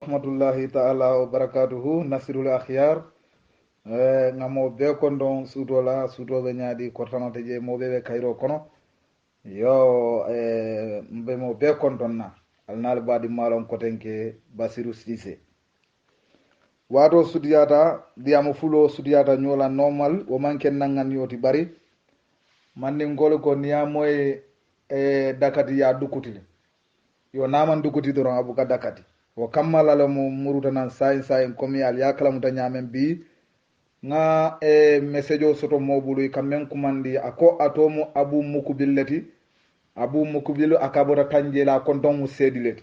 rahmatullahi ta'ala wa barakatuhu nasirul akhyar ngamo be kondon suutola suutoɓe ñaadi kortanate je moɓeɓe kayro kono yo mbe mo be kondon na alnaal baɗi malon kotenke Basiru Cissé wato sudiyata diyamo fulo sudiyata ñola normal wo manken nangan yoti bari manni ngol ko niyamoye dakati ya dukutile yo naman dukuti doron abuka dakati wo kammalale mo murutanan sayin komi al yakalamuta ñamen bi nga message o soto moɓuluy kammen kumandi ako atomo abu mukubilleti abu mukubilu akabota tanjela konton mu seedileti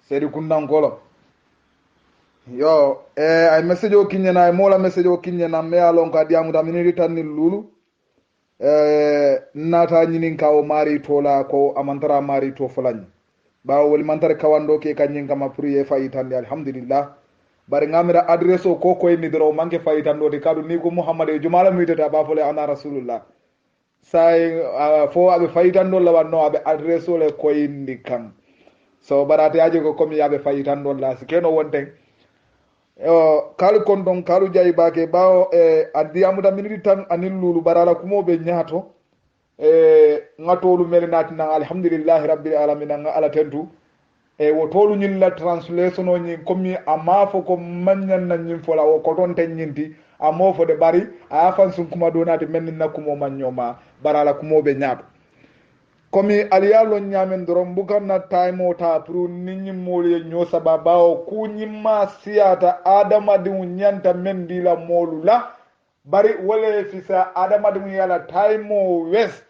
seedi kundankolo yo ay message o kiññena ay mola message o kiññena me alon ko adiyamuta miniri tanni lulu nata ñinin ka o mari tola ko amantara mari to folañi ɓawo woli mantare kawando ke kañin kama pour ye fayitande alhamdulillah bari ngamira adresse o ko koyni doro manque fayitandode kadu ni ko mouhammad e jumala mitata ɓafole ana rasulullah say fo aɓe fayitandolla wanno aɓe adresse ole koyndi kan so baɗate aji ko comme yaɓe fayitandolla si keno wonten kalu konton kalu jayi bake ɓawo addiyamuta miniti tan anin lulu barala kumoɓe ñaato nga tolu meli nati nan alhamdulillahi rabbil alamin nga ala tentu wo tolu ñilla translation o ñin comme ama fo ko mañan na ñin fola o koton ten ñinti amo fo de bari a fan sun kuma do nati men na kumo mañoma barala kumo be ñaato comme aliyalo ñamen doron bukan na time o ta pour nit ñi moli ño sababa o ku ñimma siyata adama di ñanta men di la molu la bari wala fisa adama di yala time o west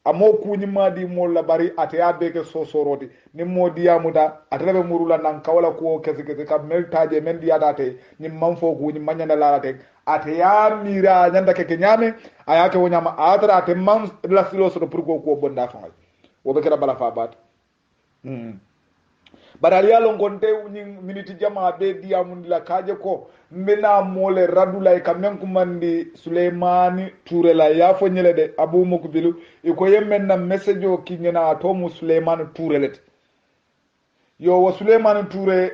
amo kuñima di molla bari ateya beke sosoroti ni mo diyamuta atelaɓe murula nan kawala kuwo kese kam mel taje men ɗiyatate ñin man fo kuñi mañanda lalate ateya mira ñanda keke ñame ayake wo ñama atara ate man lasilo soto pour ko kuwo bonda fangay woɓe keɗa bala fa bate bara aliyalon gonte ñin miniti jama ɓe diyamundila kaje ko mbena mole radulay ka men kumandi Souleymani Touré la yafo ñele de abou mokbilu iko yemmen na message o kiñena tomu Souleymani Touré lete yo wo Souleymani Touré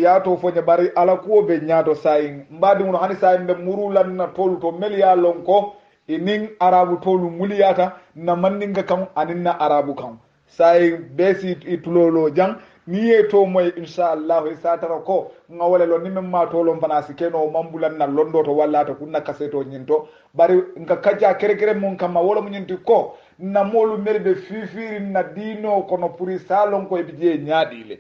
yato foñe bari ala kuwo ɓe ñaato sayin mbadi muno hani sayin ɓe murulanna tolu to meliya lon ko inin arabu tolu muliyata na mandinga kan anin na arabu kan sayin besi itulolo jang ni ye to moy inchallahu e satara ko ngawale lo ni memma to lon fana si keno mambulan na londo to wallata kunna kaseto nyinto bari nga kaja kere mun kama wala mun nyinti ko na molu melbe fifiri na dino kono puri salon ko e bije nyaadile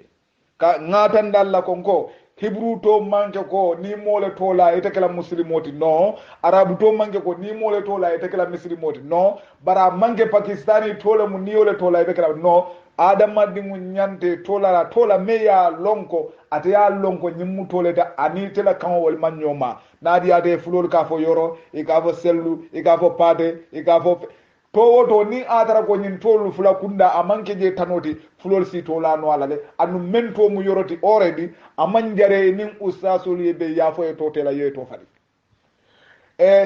ka ngatan dalla konko hebru to manke ko ni mole to la ete kala muslimoti no arabu to manke ko ni mole to la ete kala muslimoti no bara manke pakistani to la mu ni ole to la ete kala no adama dingu ñante tola meya lonko ataya lonko ñimmu toleta ani tela kan wol man ñoma naadi ate fulol ka fo yoro e ka fo sellu e ka fo pate e ka fo to woto ni atara ko ñin tolu fula kunda amanke je tanoti fulol si tola no alale anu men to mu yoroti already aman jare nin ustasol yebe yafo e to tela ye to fadi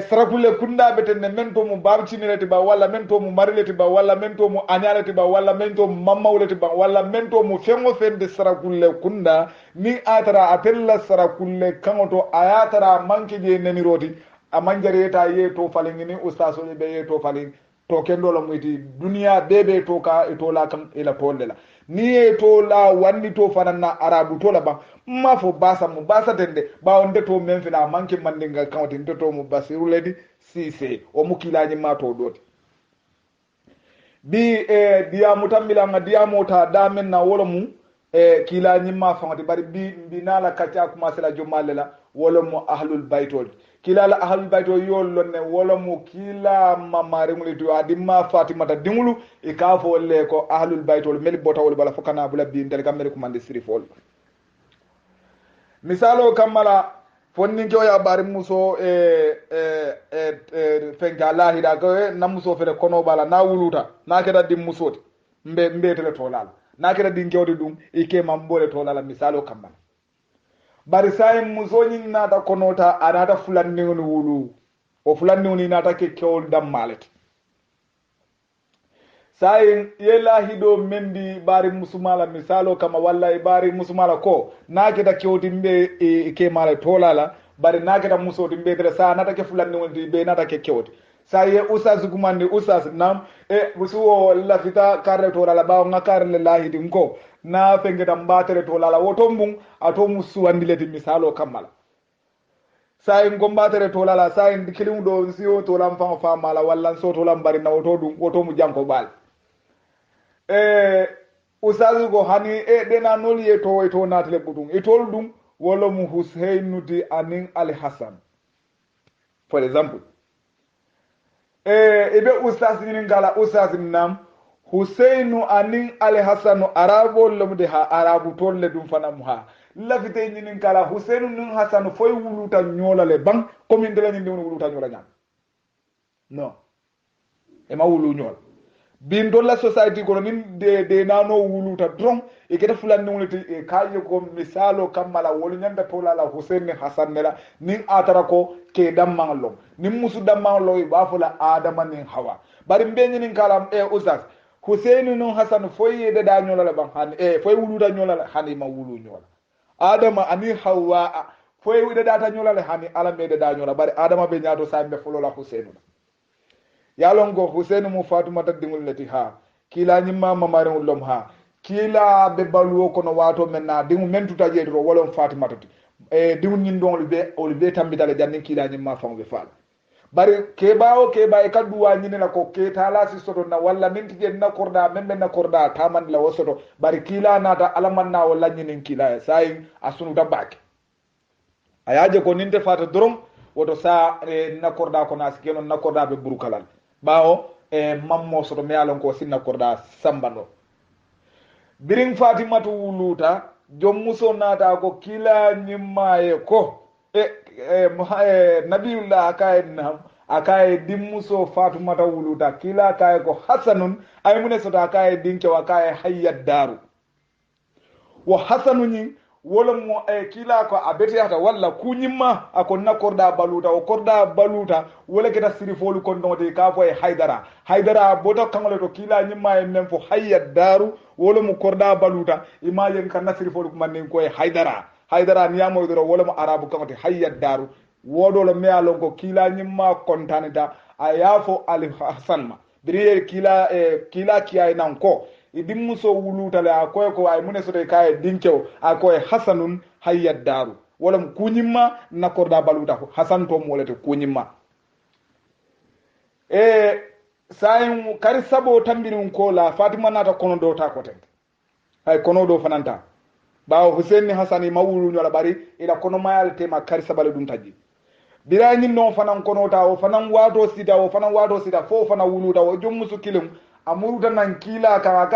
sarakulle kundaɓe tenne men to mo babcinireti ba walla men to mo marileti ba walla men to mo añaleti ba walla men to mo mammawleti ba walla men to mo fengo fende sarakulle kunda ni atara a tella sarakulle kango to a yatara manque je neniroti a manjareta ye to falingini ustasoje ɓe ye to falin to kendola muyti duniya ɓeɓe to ka e tola kan ila tolle la ni e tola wandi to fananna arabu tola ba ma fo basa mo basaten de ɓawo nde to men fina manque mandinga kawti nde to mo Basiru ledi Cissé o mukkilañi ma to ɗoti bi diyamu tammilanga diyamu ta damen na wolo mu kilañimma fangati bari mbinala kacca commencé la jommale la wolo mo ahlul baytol kilala ahlul baytol yollonne wolo mo kila mamariŋuli to adimma fatimata diŋulu e ka fo le ko ahlul baytol meli botawol bala fokana bula bi ndel kam meli kumande sirifol misalo kammala fonninke o ya bari muso fenka lahida ko na muso fere kono bala na wuluta na keda dim musoti mbetele tolala na keda din kewde ɗum ike mambole tolala misalo kammala bari sayi musoñin nata konota anata fulandiŋoni wulu o fulandiŋoni nata ke kewol dammalete sayin yelahido mendi bari musumala misalo kama wallahi bari musumala ko naketa kewtimɓe ke mala tolala bari naketa musotimɓe tere sa natake fulanni wonti ɓe natake kewti sa ye usas gumandi usas nam suwo lafita karre tolala ɓawo ga karle lahidin ko na fengeta mbatere tolala woto mbum ato musuwandileti misalo kammala sayin gombatere tolala sayin kilimu ɗo siwo tolan fan famala walla so tolan barina woto ɗum woto mu janko ɓaal usazu go hani ɗena nol ye to natile ɓuɗum itol ɗum wolo mu huseynuti anin ali hassan for exemple ibe ustas ñinin gala ustas nam huseynu anin ali hassanu arabol lomde ha arabu tolle ɗum fanamu ha lafite ñinin kala huseynu nin hassanu foy wuluta ñolale ban commune de la ñin ɗiwni wuluta ñola ñam non ema wulu ñola bin dolla society kono nin de nano wuluta dron e kete fulanni wuliti e kaye ko misalo kammala wolu ñanda tolala hussein ni hasan nela nin atara ko ke dammanlo nin musu dammanlo e bafula adama nin hawa bari mbeñi nin kala usas hussein no hasan foye de da ñolala ban han foye wuluta ñolala hani ma wulu ñola adama ani hawa foye de data ñolala hani ala me de da ñola bari adama be ñaato sambe fulola hussein yalongo hussein mu fatumata dingol leti ha kila nyimma mamare ullom ha kila be baluwo kono wato menna dingu mentuta jeedro wolon fatumata dingu nyindon ol be tambitale jannin kila nyimma fambe fal bari keba e kaduwa nyinela ko ke tala si soto na walla minti je na korda membe na korda taman la wosoto bari kila nata alamanna walla nyinin kila sai asunu tabake ayaje ko ninte fata dorom woto sa na korda ko nas keno na korda be burukalal bawo mammo soto me alon ko sinna korda sambano biring fatimatu wuluta jom muso nata ko kila nyimmaye ko nabiyullah akaye dimmuso fatumata wuluta kila akaye ko hasanun ay mune soto akaye dinke wa akaye hayyad daru wo hasanu nyin wala mo kila ko abete hata walla kunyimma akon na korda baluta o korda baluta wala keta sirifolu kon donte ka fo haydara boto kangole to kila nyimma e men fo hayyad daru wala mo korda baluta imajen kan na sirifolu ko manen ko haydara niyamo do wala mo arabu kangote hayyad daru wodolo me alon ko kila nyimma kontanita ayafo al hasanma biriye kila kiyay nan ko idin muso wulutale a koye ko ay mune soto kaye dinkew a koye hasanun hayyad daru wala kuñimma nakorda baluta ko hasan to molete kuñimma sayin kari sabo tambirin ko la fatima nata kono do ta koten hay kono do fananta bawo husaini hasani mawulu nyola bari ila kono mayal tema kari sabale dum taji birani non fanan kono ta o fanan wato sida fo fanan wuluta o jom musu kilum amuruta nan kila ka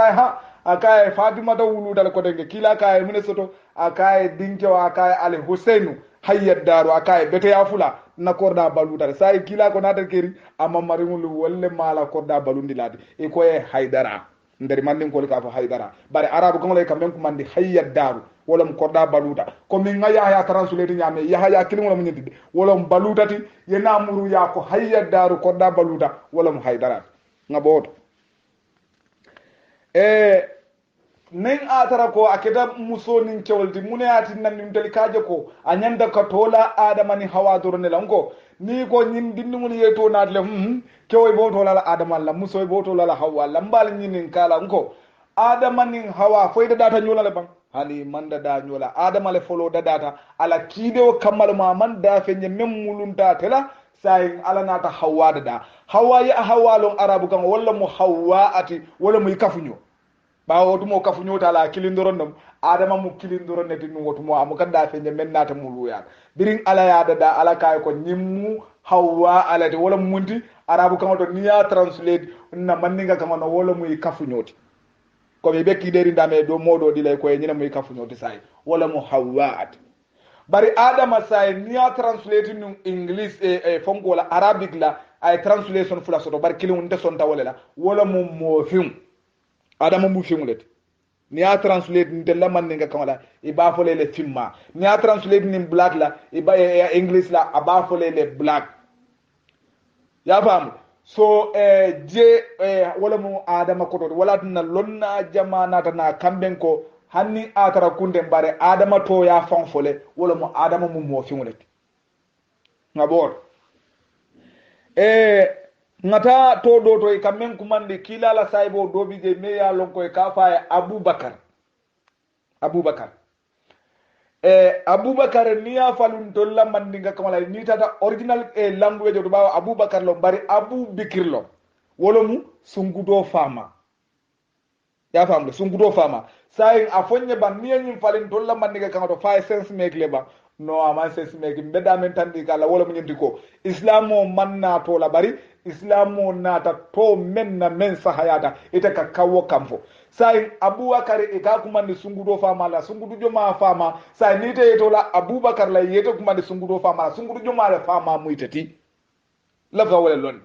akaye fatima da wuluta ko denge kila akaye mune soto akaye dinkewa akaye ali husainu hayyad daru akaye bete ya fula na korda baluta sai kila ko nata keri amma marimul wolle mala korda balundi ladi e ko e haydara ndari mandin ko ka fa haydara bare arabu ko lay kam ko mandi hayyad daru wala mo korda baluta ko min ngaya ya translate nyame ya kilimo mo nyindi wala mo balutati yena muru ya ko hayyad daru korda baluta wala mo haydara ngaboto nen atara ko akeda muso nin kewolti mune ati nan nim teli kaje ko a nyanda ka tola adama ni hawa dorne lango ni ko nyin dinni mun yeto nadle kewoy bo tola la adama la muso bo tola la hawa lambal nyin kala ngo adama nin hawa foyda data nyola le ban hani manda da nyola adama le folo da data ala kide o kamal ma man da fe nyem mulunta tela sayin ala nata hawa da hawa ya hawa lon arabu kan walla mu hawa ati walla mu kafunyo bawo to mo kafunyo ta la kilindoron dum adama mu kilindoron ne tin woto mo am kan da fe men nata mu luya birin ala ya da ala kay ko nyimmu hawa ala de walla munti arabu kan to niya translate na manninga kama no walla mu kafunyo ko be bekki deri ndame do modo dilay ko nyina mu kafunyo sai walla mu hawa ati bari adama say niya translate in english fonko la arabic la ay translation fula soto bari kilin nte sonta wala wala mo film adama mu film let niya translate nte la man nga kamala e ba fole le film ma niya translate in black la e ba english la aba fole le black ya fam so je wala mu adama koto wala na lonna jamana na kamben ko hanni atara kunde bare adama to ya fanfole wala mu adama mu mo fiwle ngabor ngata to do to e kamen kumande kila la saibo dobi je me ya lonko e kafa abubakar abubakar ni ya falun tolla mandinga kamala ni tata original language to bawa abubakar lo bari abu bikir lo wolo mu sungudo fama ya famle sungudo fama sai afonye ban ni nyim falun tolla mandinga kamato fa sense make leba no ama sense make mbeda men tandi kala wolo mu nyindi ko islamo manna to la bari islamo nata to men na men sahayata ita ka kawo kamfo sai abubakar e ka kuma ni sungudo fama la sungudo joma fama sai ni te to la abubakar la yete kuma ni sungudo fama la sungudo joma la fama mu itati la fa wala lon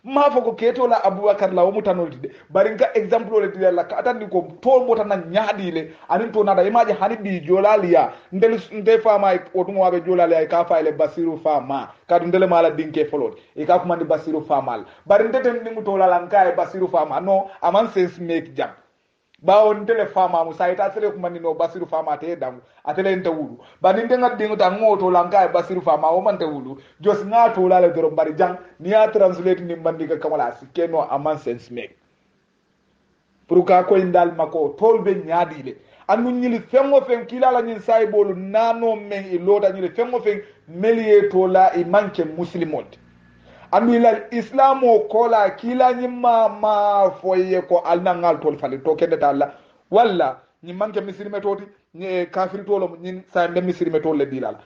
ma fa ko keto la abubakar la o mutanolti de bari nga exemple le dile la ka atandi ko to mota na nyaadi le anin to nada imaji hani bi jolaliya ndel fama o dum wabe jolaliya ka fayle basiru fama ka dum ndele mala dinke folot e ka kuma ni basiru fama bari ndeten ni to la lanka e basiru fama no aman sense make jam bawo ntele fama musaita tele kumani no basiru fama te damu atele nte wulu bani nte ngati dingo tango to lanka e basiru fama o mante wulu jos nga to la le doro bari jang ni ya translate ni mbandi ka kamala sikeno aman sense make pour ka ko indal mako tolbe nyaadi le anu nyili fengo fen kila la nyin sai bolu nano men e loda nyili fengo fen melie to la e manke muslimot andu ilal islamo kola kila nyima ma foye ko alna ngal tol fali to kende talla walla nyi manke misirime toti ni kafiri tolo nyi sa mbe misirime tol le dilala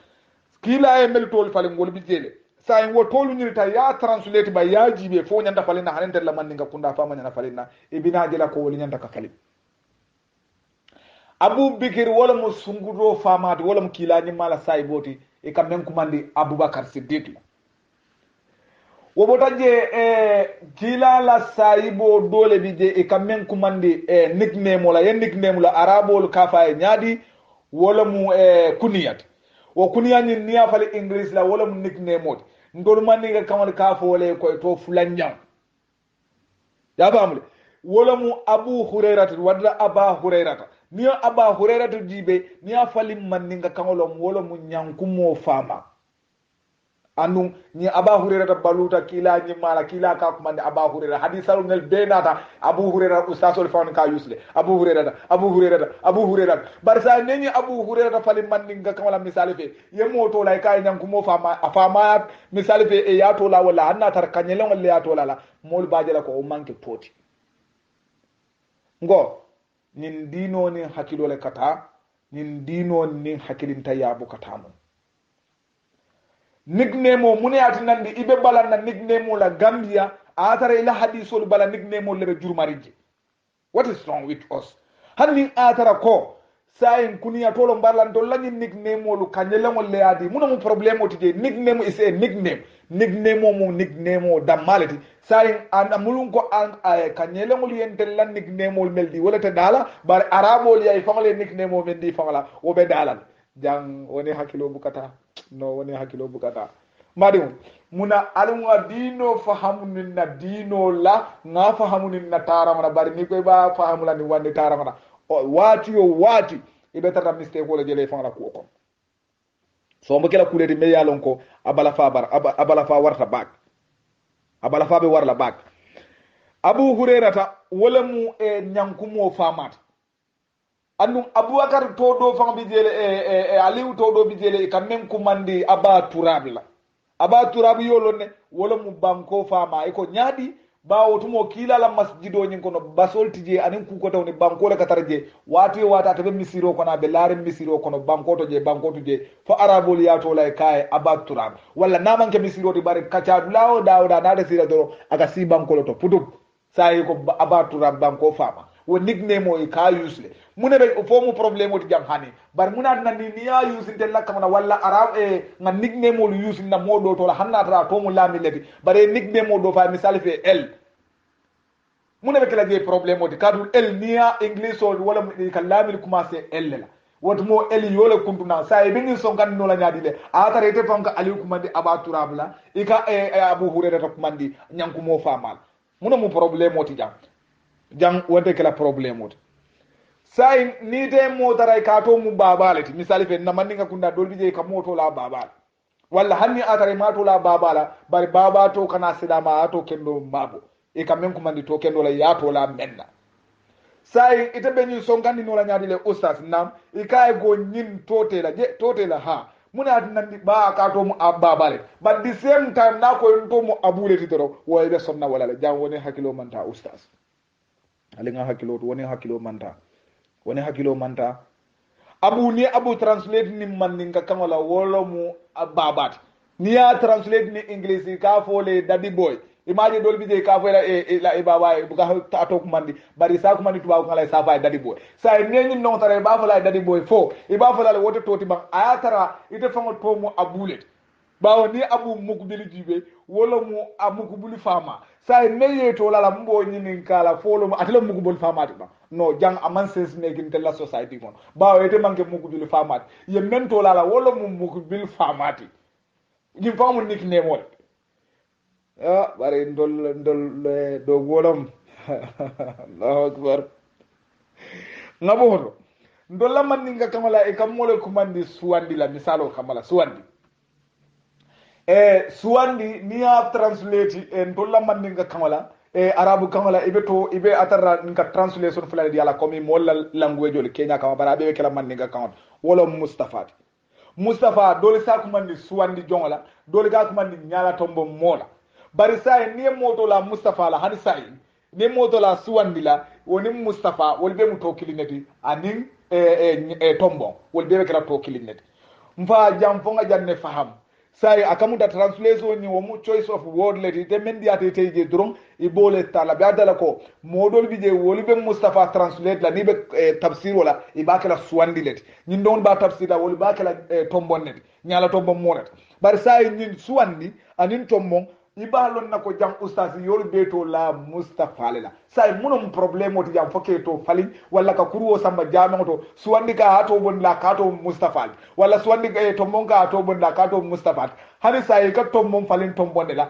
kila e mel tol fali ngol bi jele sa en wo tolu nyi ta ya translate ba ya jibe fo nyanda fali na hanente la man nga kunda fama nyana fali na e bina jela ko woli nyanda ka fali abu bikir wala mo sungudo famati wala mo kila nyima la sai boti e kam men kumandi abubakar siddiq wobota je kila la saibo dole bi je e kamen kumandi nickname la yen nickname la arabol kafa e nyadi wala mu kuniyat wo kuniyat ni niya fali english la wala mu nickname mot ndol mandi ga kamal kafa wala ko to fulanjam ya bamle wala mu abu hurairah wadda aba hurairah niya aba hurairah jibe niya fali mandi ga kamolom wala mu nyankumo fama anu ni aba hurera baluta kila ni mala kila ka kuma ni aba hurera hadisa ngel benata abu hurera ustasol fawon ka yusle abu hurera barsa neni abu hurera fali mandinga kamala misali fe yemo to lay kay nyam ko mo fama misali fe e ya to la wala anna tar kanyele ngol ya to la mol bajela ko o manke poti ngo nin dino ni hakilo le kata nin dino ni hakilinta yabu kata mo nickname o mune ati nandi ibe balan na nickname la Gambia atara ila hadisol bala nickname le jurmarije. What is wrong with us? Hanni atara ko sayin kuniya tolo mbarlan to lani nickname lu kanyele mo le adi muna mu problem o tije nickname is a nickname mo nickname o damalati sayin an amulun ko an kanyele mo yente lan nickname o meldi wala te dala bar arabo li ay famale nickname o mendi famala o be dalal jang woni hakilo bukata no woni hakilo bukata madimu muna alunga dino fahamunin na dino la nga fahamunin na taramana bari ni koy ba fahamula ni wande taramana wati ibe tata mistake wala jele fanga ko ko so mo kala kuleti me yalon ko abala fa warta bak abala fa be warla bak abu hurairata wala mu nyankumo famat andum abubakar to do fanga bi jele aliou to do bi jele kam men kumandi aba turab yolone wala mu banko fama e ko nyaadi bawo tumo kila la masjido nyin kono basol tije anin ku ko tawni banko le katarje wata tabe misiro kono be lare misiro kono banko to je fo arabol ya to lay kay aba turab wala namanke misiro di bare kacha lawo dawda na de sira do aga si banko to putu sai ko aba turab banko fama wo nickname o ka usle mune be fo mu problème o jam hani bar muna nan ni ya use den la kamana walla arab nga nickname o use na modo to la hanna tra to mu lami leti bare nickname o do fa misal fe el mune be kala je problème o kadu el niya english o wala ka lami commencer el la woto mo eli yole kuntuna sa e bini son kan no la nyaadi le atare te fanka ali kumandi aba turabla ika abu hurere to kumandi nyanku mo famal muno mu problème oti jang wonte kala problème oti sai ni te mo taray ka to mu babale ti misali fe na mandinga kunda dolbi je ka moto la babala walla hanni atare mato la babala bari baba to kana sidama ato kendo mabo e kamen kumandi to kendo la yato la menna sai ite be nyin sonkandi no la nyaadi le ustaz nam ikaye go nyin totela ha muna nandi ba ka to mu babale but the same time na ko to mu abule ti toro wo be sonna wala le jam woni hakilo manta ustaz alinga hakilo woni hakilo manta woni hakilo manta abu translate ni mandinga kamala wolo mu babat ni ya translate ni english ka fole daddy boy imagine dol bije ka fole la baba bu ka ta to kumandi bari sa kumandi tuba ko ngala sa fa daddy boy sa neni non tare ba fole daddy boy fo e ba fole wote toti ban ayatara ite fango to mu abulet bawo ni abu mukubili jibe wolo mu amukubuli fama sai neye to la mbo nyinin kala folo atelo mukubuli fama ba no jang aman sense making tella society mon bawo ete manke mukubuli fama ye men to la wolo mu mukubili fama ti jim famu nickname wol bare ndol do wolom Allahu akbar ngabo ndol la man ninga kamala e kamole kumandi suwandi la misalo kamala suwandi suwandi ni ya translate en dolla mandinga kamala arabu kamala ibe atara nka translation fulani di ala komi molla language le kenya kama bara be kala mandinga kamala wala mustafa dole sa ko mandi suwandi jongola dole ga ko mandi nyala tombo mola bari sai ni moto la mustafa la hani sai ni moto la suwandi la woni mustafa wolbe mu to kilineti anin tombo wolbe kala to kilineti mfa jam fonga janne faham sai akamuda translation ni womu choice of word leti te mendi ate teje dron ibole tala biadala ko modol bije wolibe mustafa translate la nibe tafsir wala ibakala suwandi leti nyin don ba tafsir la woli bakala tombon net nyala tombon monet bar sai nyin suwandi anin tombon ibalon nako jam ustaz yol beto la mustafa lela sai munum problème oti jam foke to falin walla ka kuruwo samba jamo to suwandi ka hato bon la ka to mustafa walla suwandi ka to mon ka to bon la ka to mustafa hani sai ka to mon falin to bonde la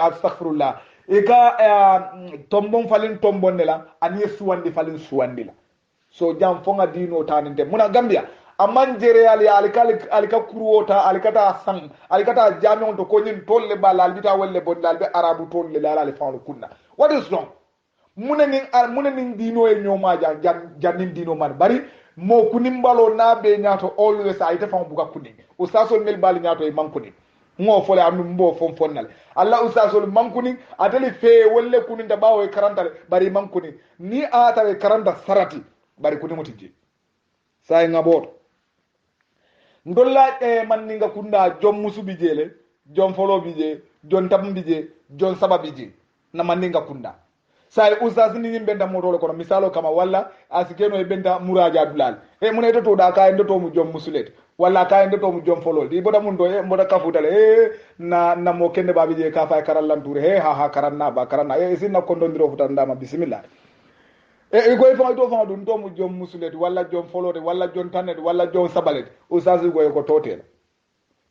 astaghfirullah e ka to mon falin to bonde la ani suwandi falin suwandi la so jam fonga dino taninde muna gambia amman jere alika kuruwota alikata sang alikata jamion to konyin tolle ba lalbita wolle bon lalbe arabu tolle lalale fawlo kunna what is wrong munenin dino e nyoma jannin dino man bari mo kunimbalo na be nyato always ayte fam buga kunni ustasol mel bali nyato e mankuni ngo fole am mbo fon fonnal alla ustasol mankuni ateli fe wolle kuninda bawo e karantale bari mankuni ni atare karanta sarati bari kuni mutije sai ngaboto ndolla manninga kunda jom musu bijele jom folo bije jon tam bije jon saba bije na manninga kunda sai usas ni benda motolo kono misalo kama walla asikeno e benda muraja dulal munete to da ka endo to mu jom musulet walla ka endo to mu jom folo di boda mun do boda kafutale na mo kende babije ka fay karallan tour ha karanna ba karanna sinna kondondiro futanda ma bismillah goy fa do fa dum to mu jom musulet walla jom folode walla jon tanet walla jon sabalet usasi goy ko totel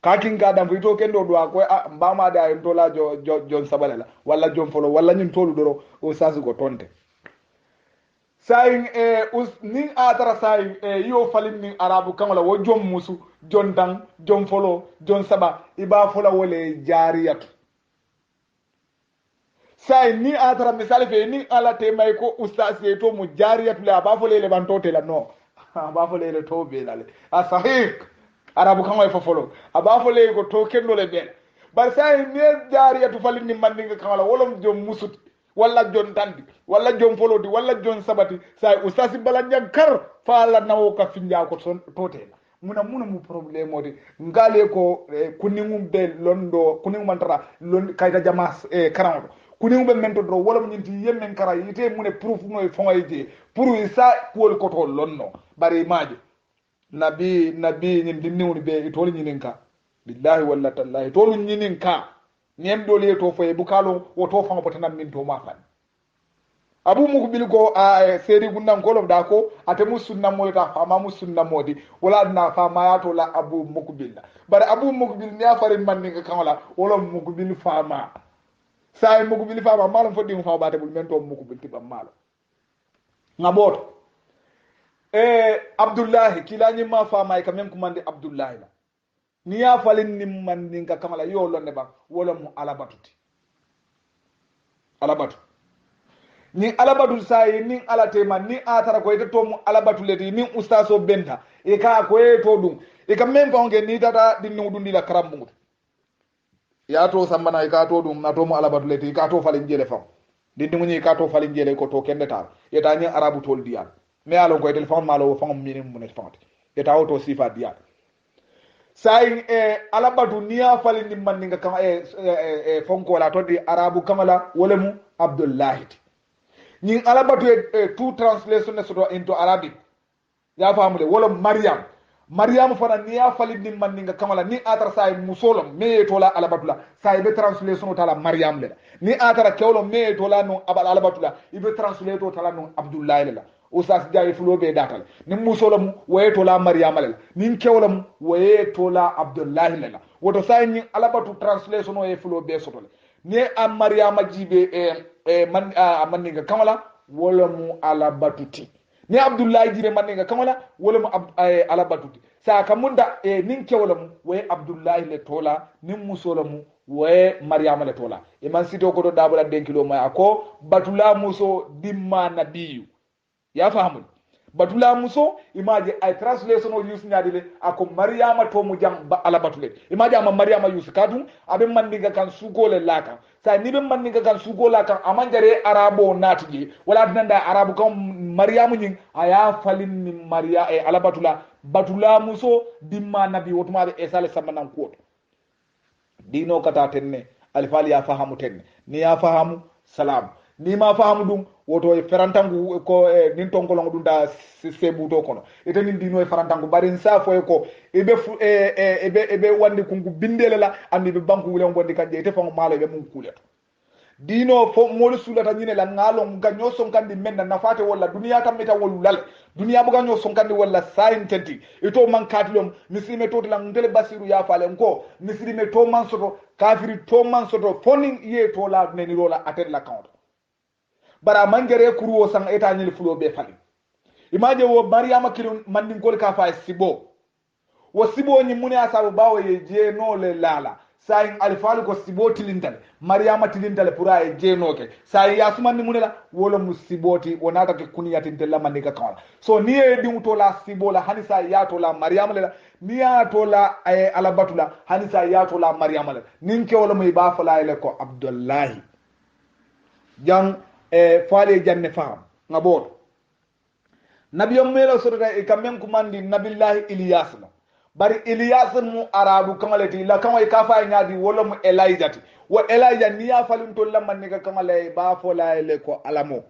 kakin ga dam fito kendo do ko mbama da en tola jon sabalela walla jon folo walla nyin tolu doro usasi go tonte sayin ni atara sayin yo falin ni arabu kamala wo jom musu jon dan jon folo jon saba iba fola wole jariyatu sai ni atara misali fe ni ala te may ko ustaz e to mu jariyatu la ba fo le bantote la no ba fo le to be la le asahik arabu kan way fo folo ba fo le ko to kendo le be bar sai ni jariyatu falin ni mandinga kan wala wolom jom musut walla jon tandi walla jon folodi walla jon sabati sai ustaz balanjang kar fala nawo ka finja ko tote muna mu problème odi ngale ko kuningum be londo kuningum mantara lon kayta jamas karango kuni be mento dro wala nyinti yemmen kara yite mune proof no e fongayti pour isa ko ko to lonno bari maaje nabi nyin dinniwni be to nyininka billahi walla tallahi to nyininka nyem do le to foye bukalo wo to fonga botanan min to ma fan abu mukbil ko a seri gunnan kolom da ko ate musunna molta fama musunna modi wala na fama ya to la abu mukbil bare abu mukbil ni afarin man ni kan wala mukbil fama sai mukbil fama malam fodi mu fa bate bul men to mukbil ti bam malo ngaboto abdullahi kilani ma fama ka men kumande abdullahi la ni ya falin ni man ni kan la yo lonne ba wala mu alabatuti alabatu ni alabatul sayi nin alatema ni atara ko ite tomu alabatuleti nin ustaso benta e ka ko e to dum e kam men fange ni tata din no dundi la karambu ya to sambana e ka to dum na tomu alabatuleti ka to falin jele fam din ni ka to falin jele ko to kende tar e ta ni arabu tol dial me alo ko telefon malo fam minim mun fam e ta auto sifa dial sayi alabatu ni ya falin ni man ninga kan fonko la to di arabu kamala wala mu abdullahi ni alabatu two translation soto into arabic ya famude wala maryam fana ni ya falid ni man ninga kamala ni atara say musolom me tola alabatula say be translation tala maryam le ni atara kewlo me tola no abal alabatula ibe translate to tala no abdullah le o sas jaay fulo be datal ni musolom waye tola maryam le ni kewlo waye tola abdullah le woto say ni alabatu translation o e fulo be soto le ni am maryama jibe man ninga kamala wala mu alabatuti ni abdullahi jibe man ninga kamala wala mu alabatuti saka munda nin kewala mu way abdullahi le tola nin musola mu way maryama le tola e man sito ko do dabula denkilo may ako batula muso dimma nabiyu ya fahamu batula muso imaje ay translation o use nyaadile ako maryama to mu jang alabatule imaje ama maryama use kadum abe man ninga kan sugole laka sa ni be man ninga kan sugola kan amanjare arabo natije wala dinanda arabu kan maryamu nyin aya falin ni maria alabatula batula muso dimma nabi wotuma be esale samanan ko dino kata tenne alfali ya fahamu tenne ni ya fahamu salam ni ma fahamu dum woto e ferantangu ko nin tonkolo dum da sebuto kono ete nin dino e ferantangu barin sa fo ko ebe wandi kungu bindele la andi be banku wulen bondi kanje ete fango malo be mun kuleto dino fo mol sulata nyine la ngalo ganyo sonkandi menna nafate wala duniya tameta wolulal duniya bu ganyo sonkandi wala scientific ito man katilom misime to la ngele basiru ya fale nko misime to man soto kafiri to man soto fonin ye to la neni rola atel la count bara mangere kuruwo sang eta nyil fulo be fali imaje wo maryama kilun mandin kol ka fa sibo wo sibo ni muni asabu bawo ye je no le lala sayin alfalu ko sibo tilindal maryama tilindal pura e je no ke sayi yasman ni muni la wolo musiboti wonata ke kuniyati ndella manika kawala so ni e di to la sibo la hanisa ya to la maryama la ni ya to la alabatula hanisa ya to la maryama la ninke wala muy ba fala ile ko abdullahi jang faale janne faham ngabot nabiyom melo sotata e kammen ko mandi nabillahi ilyas no bari ilyas mu arabu kamalati la kama e kafa nyaadi wala mu elijah wo elijah ni ya falun to lamman ni ka kamale ba fo la le ko alamo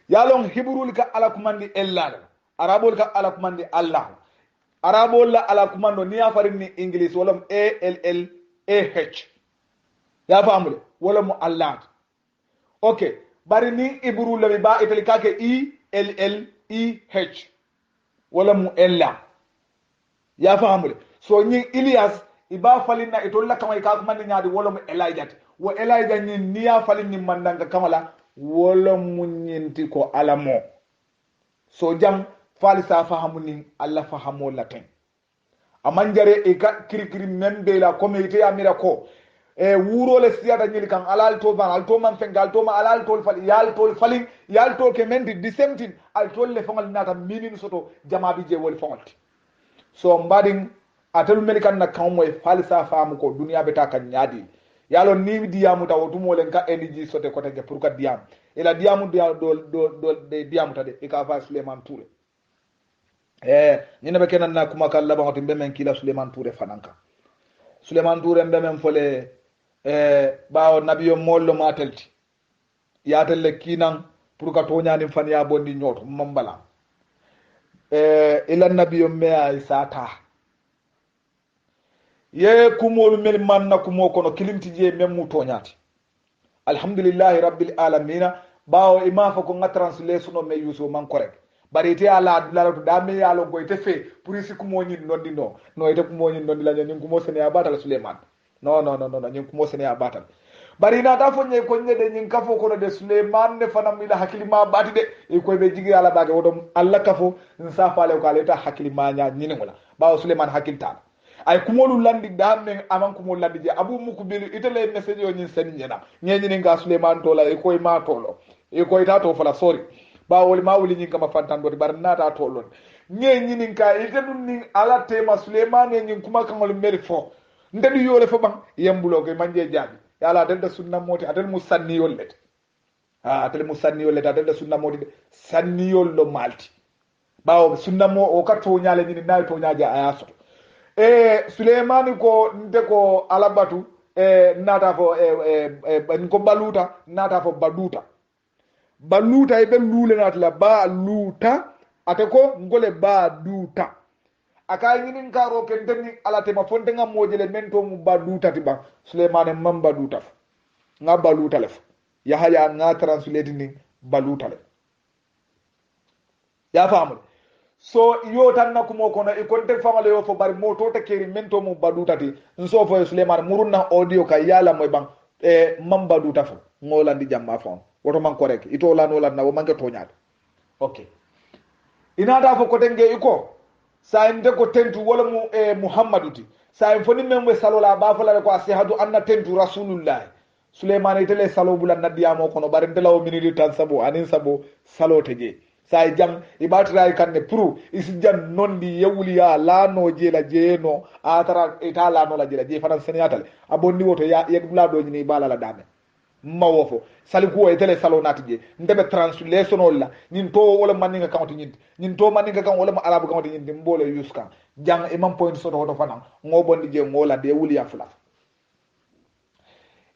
yalon hibrul ka ala kumandi ella arabul ka ala kumandi allah arabul la ala kumando ni ya farin ni english wala mu ALLAH ya famule wala mu allah okay bari ni ibru labi ba itali kake ELLEH wala mu ella ya fahamule so nyi Ilyas iba falina itolla kama ka kuma ni nyaadi wala mu Elijah wo Elijah ni ya falini mandanga kamala wala mu nyinti ko alamo so jam falisa fahamu ni alla fahamu latin amanjare e ka kirikiri membe la community amira ko wuro le siyata nyili kan alal to ban al to man fengal to ma alal to fal yal to falin yal to ke mendi the same thing al to le fongal nata minin soto jama bi je wol fongalti so mbadin atalu melikan na kan moy falsa faamu ko duniya beta kan nyaadi yalo ni diamu taw to mo len ka energy sote ko tege pour ka diam ila diamu do de diamu tade e ka fa Suleiman Touré ni nabe kenan na kuma kala ba hoto mbemen kila Suleiman Touré fananka Suleiman Touré mbemen fole bawo nabiyo mollo matelti yatelle kinan pour ka toñani fan ya bondi nyoto mambala ila nabiyo me isata ye kumolu mel manna kumo kono kilimti je memu toñati alhamdulillahi rabbil alamina bawo ima fa ko nga translation no me yuso man correct bari te ala la to da me yalo go ite fe pour isi ko mo nyin nondi no ite ko mo nyin nondi la nyin ko mo sene abatal Suleiman no nyin ko mo sene abatal bari na ta fo nye ko nye de nyin kafo ko de Suleiman ne fana mi la hakili ma bati de e ko be jigi ala bage wodo alla kafo nsa faale ko ala ta hakili ma nya nyin ngola bawo Suleiman hakil ta ay kumolu landi damen aman kumolu landi je abu mukbil itele message yo nyin sen nyena nyenyi nga Suleiman to la e koy ma tolo e koy ta to fala sorry ba woli ma woli nyin kama fantan do bar na ta tolon nyenyi nin ka ite dun nin ala tema Suleiman nyin kuma kan wol meri fo ndedu yole fo bang yembulo ko manje jabi yala dalda sunna moti adal musanni yollet atel musanni yollet adal sunna moti sanni yollo malti bawo sunna mo o ka to nyaale nyin na to nyaaje ayaso Suleimani ko nde ko alabatu nata fo ko baluta nata fo baluta e be lule natla ba luta ate ko ngole ba duta aka yinin karo ken tani alate ma fonte ngam mojele mento mu ba duta tiba Suleimani mam ba duta nga baluta lef ya haya nga translate ni baluta lef ya famu so yo tan na kumo kono e konte famale yo fo bari moto ta keri mento mo badutati nso fo Suleiman muruna audio ka yala moy bang mam baduta fo ngolandi jamma fo woto man correct ito la no la na wo manke toñaade okay ina da fo ko tenge iko sa inde ko tentu wala mu Muhammaduti sa en foni membe salola ba fo la ko asihadu anna tentu rasulullah Suleiman itele salo bulan nadiyamo kono bari ndelaw miniri tan sabo anin sabo salote je say jang ibatray kanne pour isi jan nondi yewliya la no jela jeeno atara ita la no la jela je faran senyatal abonni woto ya yedula do ni bala la dame mawofo sali ko e tele salo nati je ndebe translation olla nin to wala maninga kawti nin to maninga kan wala ma arabu kawti nyindi mbole yuska jang imam point so to fanan ngobondi je ngola de wuliya fula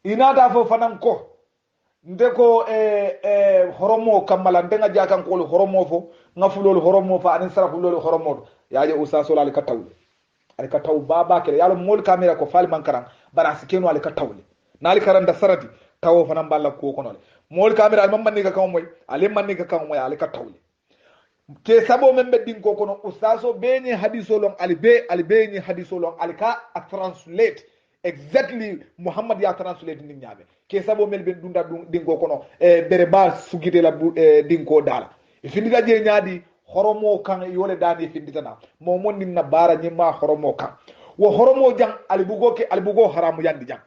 inata fo fanan ko ndeko horomo kamala ndenga jakan ko horomo fo ngafulol horomo fa anin sarafulol horomo yaaje usaso la kataw baba kele yalo mol camera ko fali mankaran barasi kenu al katawle nali karanda sarati tawo fanan balla ko kono mol camera al mamman ka kan moy ale manni ka kan moy al katawle ke sabo men beddin ko kono usaso beñi hadiso lon albe ni hadiso lon alka a translate exactly Muhammad ya translate ni nyaabe ke sabo mel ben dunda dingo kono bere ba sugite la dingo dala ifindita je nyaadi horomo kan yole dani finditana mo monni na bara nyima horomo kan wo horomo jang albugo haramu yandi jang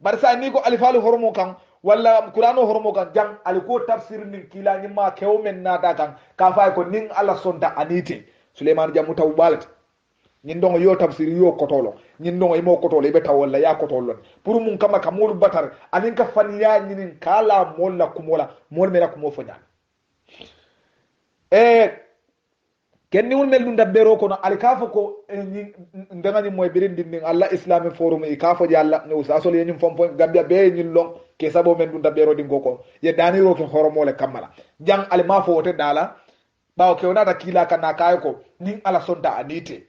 barsa ni ko alifalu horomo kan walla qur'ano horomo kan jang aliko tafsir nin kila nyima kewmen nata kan ka fay ko nin ala sonta anite Suleiman jamu taw balat nyin dongo yo tafsir yo kotolo nyin dongo imo kotolo ibe tawalla ya kotolo pour mun kama kamul batar anin ka faniya nyin kala molla kumola mol mera kumo fonya kenni won mel dunda bero kono alkafo ko ndangani moy birindi nin Allah Islamic Forum e kafo di Allah no asol yenyum fompo gambia be nyin long ke sabo men dunda bero dingo ko ye daniro ke horomole kamala jang alma fo wote dala bawo ke onata kila kana kay ko nin ala sonta anite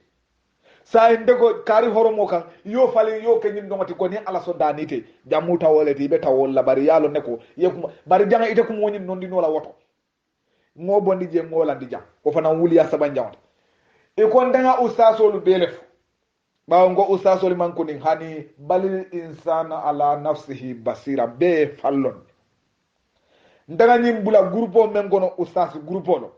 sa ndego kari horomo kan yo fali yo ke nyin dongati ko ni ala sonta anite jamu tawole ti be tawol la bari yalo ne ko yekuma bari janga ite ko woni non dino la woto ngobondi je ngolandi jam ko fana wuliya saban jawta e kon danga ustasolu belef bawo ngo ustasolu man ko ni hani balil insana ala nafsihi basira be fallon ndaga nyim bula groupe men gono ustas groupe lo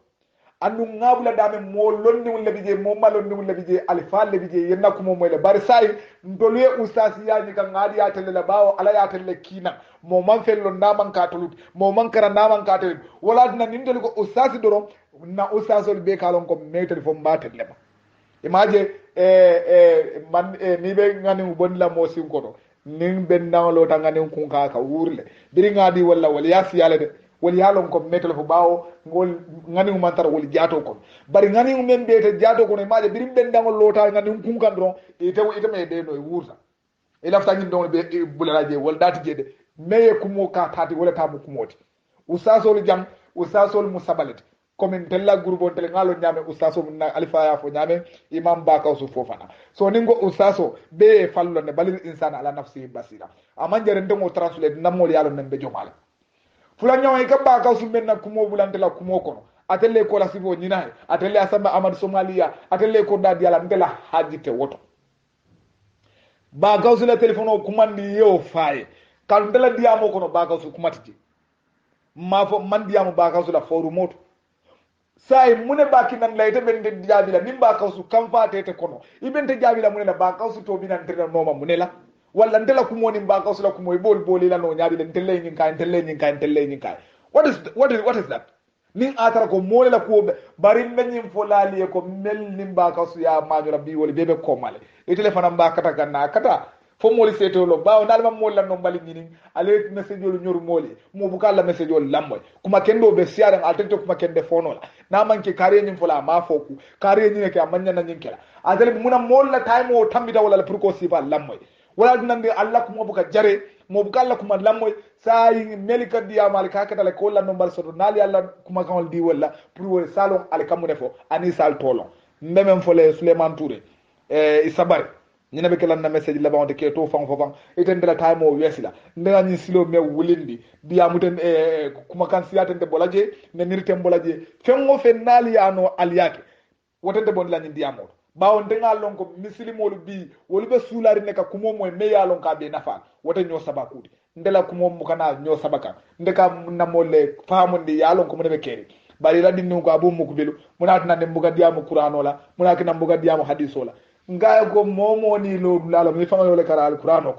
andu ngabula dame mo lonni wala bije mo malonni wala bije alfa le bije yenna ko mo moyle bari sai ndolwe ustas yaani kan ngadi ya tele la bawo ala ya tele kina mo man fello naman ka tolut mo man kara naman ka tolut wala dina nindel ko ustas doro na ustasol be kalon ko metel fo mbatel lema imaje man ni be ngani mo bonna mo sin ko do nin ben nawlo ta ngani kun ka wurle biri ngadi wala wala yasi yale de wol yalon ko metel fo bawo ngol ngani mo mantar wol jaato ko bari ngani mo men bete jaato ko ne maaje birim ben dangol lota ngani kun kan don e taw itame de no wurta e lafta ngi don be bularaje wol dati jede meye kumo ka tati wala tamu kumoti usasol jam usasol musabalet komin tella groupe on tel ngalo nyame ustaso mun na alifa ya fo nyame imam bakaw su fofana so ningo ustaso be fallo ne balil insana ala nafsihi basira aman jere ndemo translate namol yalo men be jomala fula nyaw ka bakaw su men na kumo bulante la kumo kono atelle ko la sibo nyinahe atelle asamba amad somalia atelle ko dadi ala ndela hajite woto bakaw su la telephone o kumandi yo faye kal ndela diamo kono bakaw su kumatiji mafo man diamo bakaw su la foru moto sai mune baki nan layte ben de jaabila nim ba kawsu kam faatete kono ibente jaabila mune la ba kawsu to binan tere noma mune la walla ndela ko moni ba kawsu la ko moy bol boli la no nyaabi den telle nyin kay telle nyin kay what is that nin atara ko mole la ko bari men fo laali ko mel nim ba kawsu ya mañu rabbi woli bebe ko male e telephone ba kata ganna kata fo moli setolo bawo dalma mol la no mbali nyini ale message lu nyoru moli mo bu kala message ol lamboy kuma kendo be siaran altento kuma kende fono la na manke kare nyim fola ma foku kare nyine ke amanya na nyinkela adale muna mol la time o tambita wala pour ko sifa lamboy wala dinande allah kuma buka jare mo bu kala kuma lamboy sai melika diya malika kata le ko la no mbal soto nali allah kuma kan di wala pour salon al kamune fo ani sal tolon memem fole Suleiman Touré isabari ñina be kelan na message la bawde ke to fang fofang iten de la time o wesila ndega ni silo me wulindi biya muten kuma kan siyate de bolaje ne nirtem bolaje fengo fe nali ano aliyake wote de bon la ni diamo bawo ndenga lon ko misilimolu bi wolu be sulari ne ka kumo moy me ya lon ka be nafa wote nyo sabakudi ndela kumo mu kana nyo sabaka ndeka na mole famundi ya lon ko mo be keri bari radin no ko abu mu ko belu munat na ne mbuga diamo qur'ano la munaki na mbuga diamo hadiso la ngaya ko momo ni lodu lalo mi fanga yole kara alquran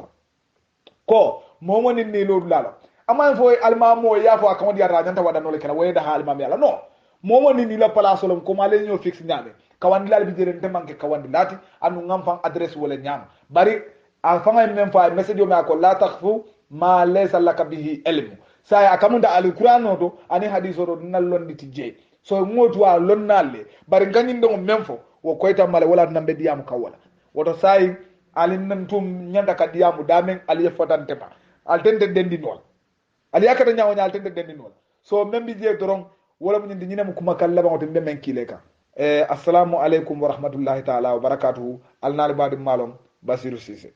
ko momo ni lodu lalo amma fo almamo ya fo akon dia rajanta wada no le kala wayda halma mi ala no momo ni la place lom ko male ñoo fixe ñame kawandi lal bi jere te manke kawandi lati anu ngam fan adresse wala ñam bari a fanga men fa message yo ma ko la takhfu ma laysa laka bihi ilm say akamunda alquran to ani hadithu do nallondi ti je so ngotu a lonnalle bari ganyin do men fo wo koyta mala wala nambe diamu kawala woto sai alin nan tum nyanda ka diamu damen ali fotante ma al tende dendi nol ali yakata nyaawo nyaal tende dendi nol so membi je doron wala mun ndi nyina mu kuma kala ba woto men kile ka assalamu alaikum wa rahmatullahi ta'ala wa barakatuh alnal badim malum Basiru Cissé